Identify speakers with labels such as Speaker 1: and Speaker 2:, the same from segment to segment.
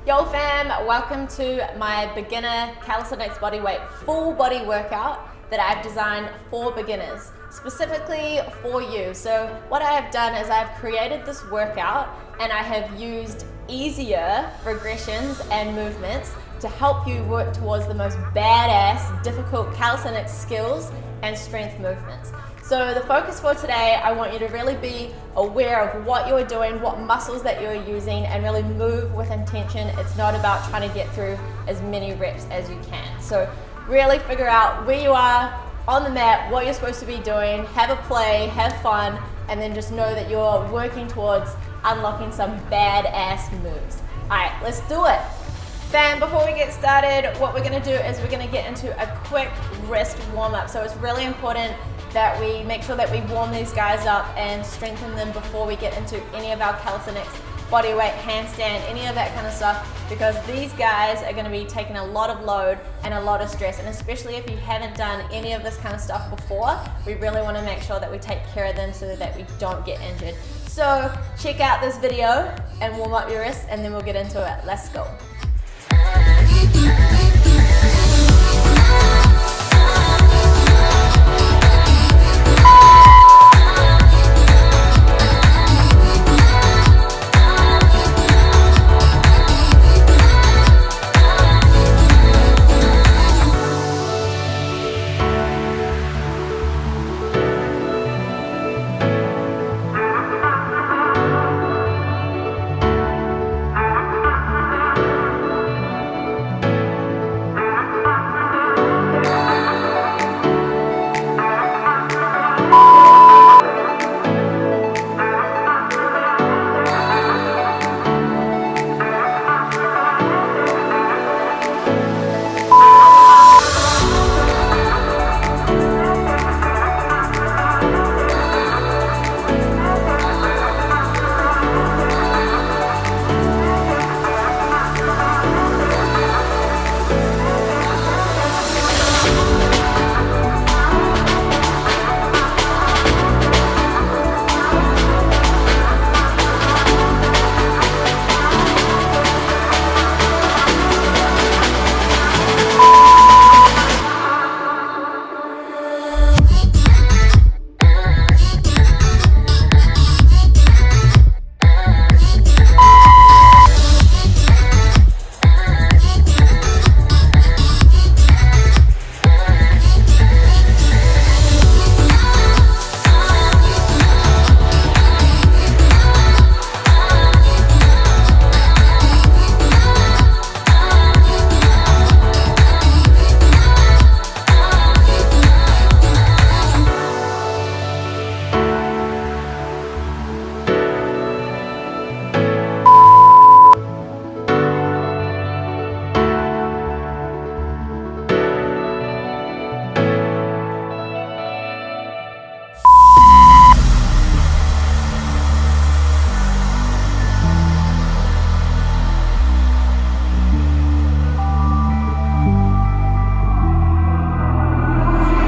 Speaker 1: Yo fam, welcome to my beginner calisthenics bodyweight full body workout that I've designed for beginners, specifically for you. So what I have done is I've created this workout and I have used easier regressions and movements to help you work towards the most badass, difficult calisthenics skills and strength movements. So the focus for today, I want you to really be aware of what you're doing, what muscles that you're using, and really move with intention. It's not about trying to get through as many reps as you can. So really figure out where you are on the mat, what you're supposed to be doing, have a play, have fun, and then just know that you're working towards unlocking some badass moves. All right, let's do it. Fam, before we get started, what we're gonna do is we're gonna get into a quick wrist warm up. So it's really important that we make sure that we warm these guys up and strengthen them before we get into any of our calisthenics, bodyweight, handstand, any of that kind of stuff, because these guys are gonna be taking a lot of load and a lot of stress, and especially if you haven't done any of this kind of stuff before, we really wanna make sure that we take care of them so that we don't get injured. So check out this video and warm up your wrists, and then we'll get into it. Let's go.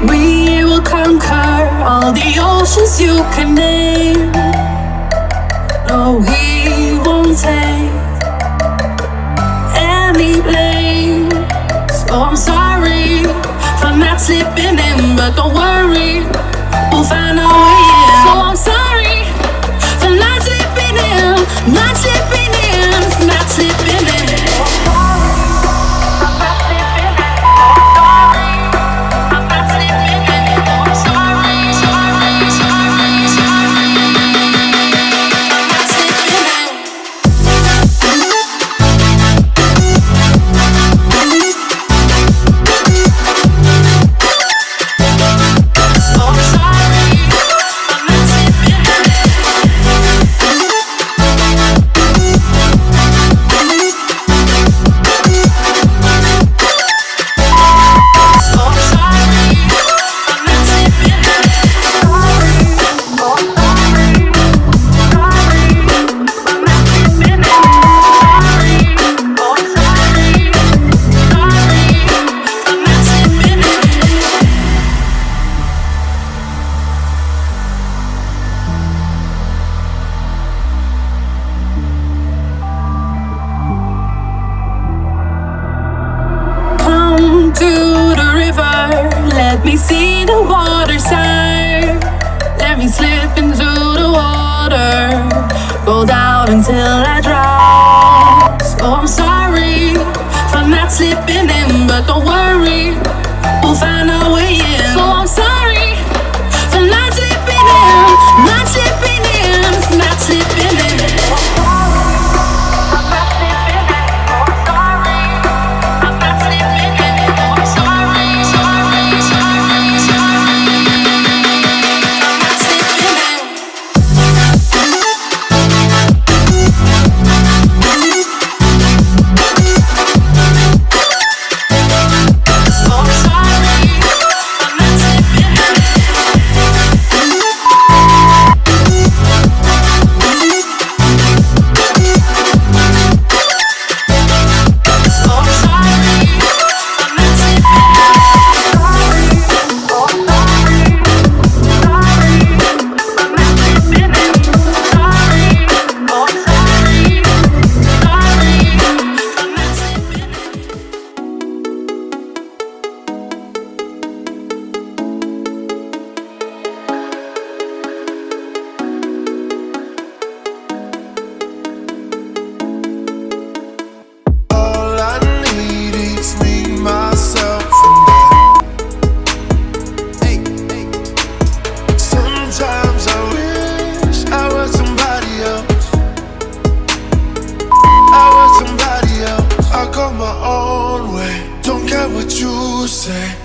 Speaker 2: We will conquer all the oceans you can name. No, we won't take any blame. So I'm sorry for not slipping in, but don't worry, we'll find our way in. So I'm sorry for not slipping in, not slipping in, not slipping in. Let me see the water side. Let me slip into the water. Go down until I drown. So I'm sorry for not slipping in, but don't worry, we'll find our way in. So I'm sorry for not slipping in, not slipping in, not slipping in.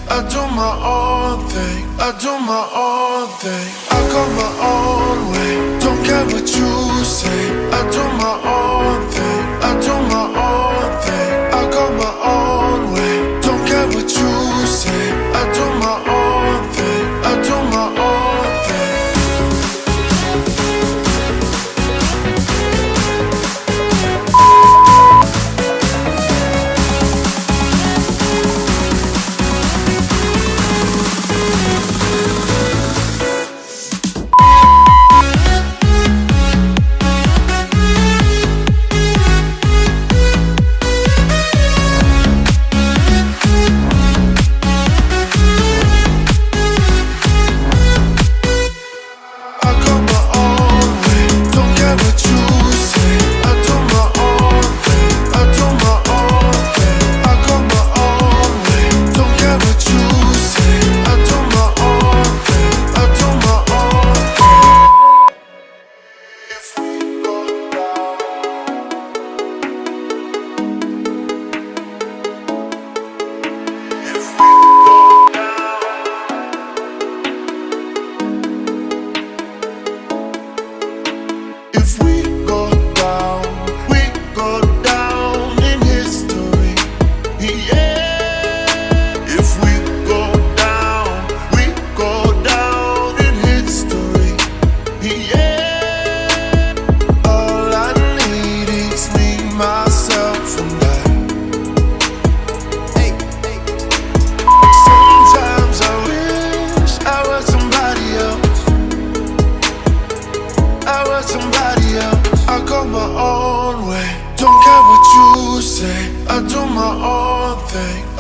Speaker 3: I do my own thing, I do my own thing. I go my own way, don't care what you say. I do my own thing, I do my own thing. I go my own way, don't care what you say. I do my own thing, I do my own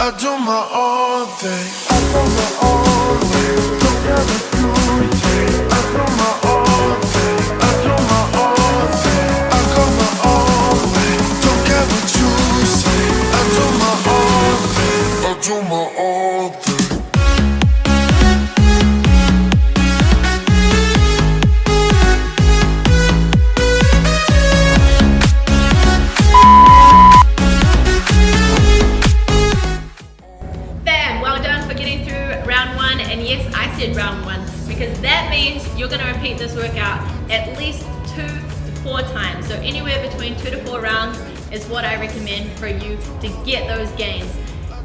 Speaker 3: I do my own thing. I do my own way. Don't care what you say. I do my own thing. I do my own thing. I go my own way. Don't care what you say. I do my own thing. I do my own thing.
Speaker 1: Round one, because that means you're going to repeat this workout at least 2 to 4 times. So anywhere between 2 to 4 rounds is what I recommend for you to get those gains.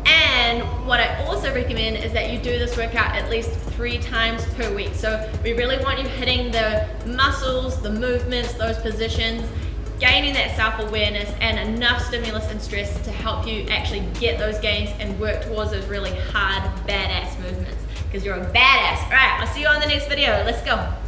Speaker 1: And what I also recommend is that you do this workout at least 3 times per week. So we really want you hitting the muscles, the movements, those positions, gaining that self-awareness and enough stimulus and stress to help you actually get those gains and work towards those really hard, badass movements. Because you're a badass. All right, I'll see you on the next video. Let's go.